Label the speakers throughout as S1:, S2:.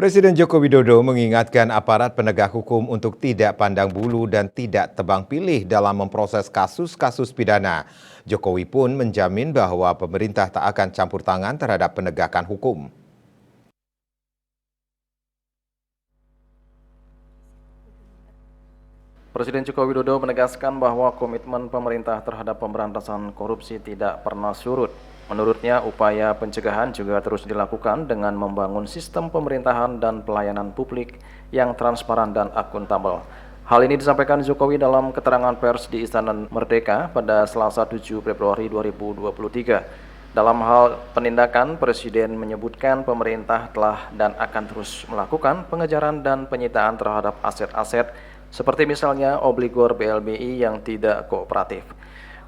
S1: Presiden Joko Widodo mengingatkan aparat penegak hukum untuk tidak pandang bulu dan tidak tebang pilih dalam memproses kasus-kasus pidana. Jokowi pun menjamin bahwa pemerintah tak akan campur tangan terhadap penegakan hukum.
S2: Presiden Joko Widodo menegaskan bahwa komitmen pemerintah terhadap pemberantasan korupsi tidak pernah surut. Menurutnya, upaya pencegahan juga terus dilakukan dengan membangun sistem pemerintahan dan pelayanan publik yang transparan dan akuntabel. Hal ini disampaikan Jokowi dalam keterangan pers di Istana Merdeka pada Selasa 7 Februari 2023. Dalam hal penindakan, Presiden menyebutkan pemerintah telah dan akan terus melakukan pengejaran dan penyitaan terhadap aset-aset seperti misalnya obligor BLBI yang tidak kooperatif.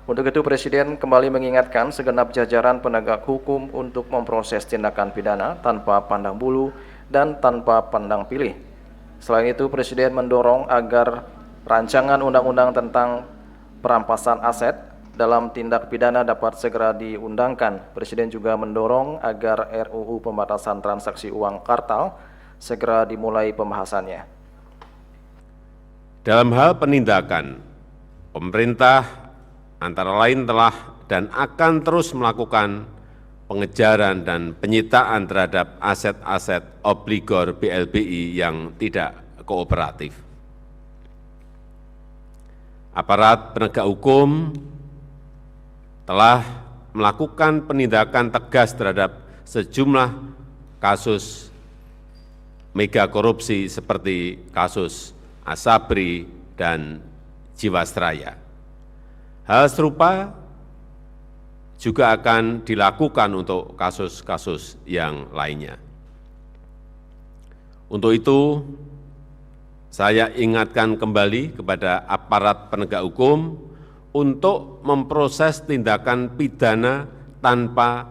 S2: Untuk itu, Presiden kembali mengingatkan segenap jajaran penegak hukum untuk memproses tindakan pidana tanpa pandang bulu dan tanpa pandang pilih. Selain itu, Presiden mendorong agar rancangan undang-undang tentang perampasan aset dalam tindak pidana dapat segera diundangkan. Presiden juga mendorong agar RUU pembatasan transaksi uang kartal segera dimulai pembahasannya.
S3: Dalam hal penindakan, pemerintah antara lain telah dan akan terus melakukan pengejaran dan penyitaan terhadap aset-aset obligor BLBI yang tidak kooperatif. Aparat penegak hukum telah melakukan penindakan tegas terhadap sejumlah kasus mega korupsi seperti kasus Asabri dan Jiwasraya. Hal serupa juga akan dilakukan untuk kasus-kasus yang lainnya. Untuk itu, saya ingatkan kembali kepada aparat penegak hukum untuk memproses tindakan pidana tanpa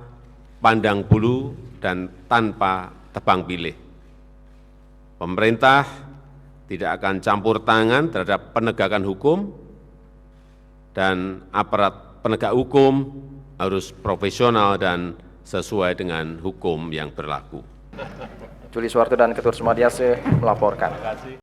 S3: pandang bulu dan tanpa tebang pilih. Pemerintah tidak akan campur tangan terhadap penegakan hukum, dan aparat penegak hukum harus profesional dan sesuai dengan hukum yang berlaku.
S2: Juli Suwarto dan Ketur Sumadiase melaporkan.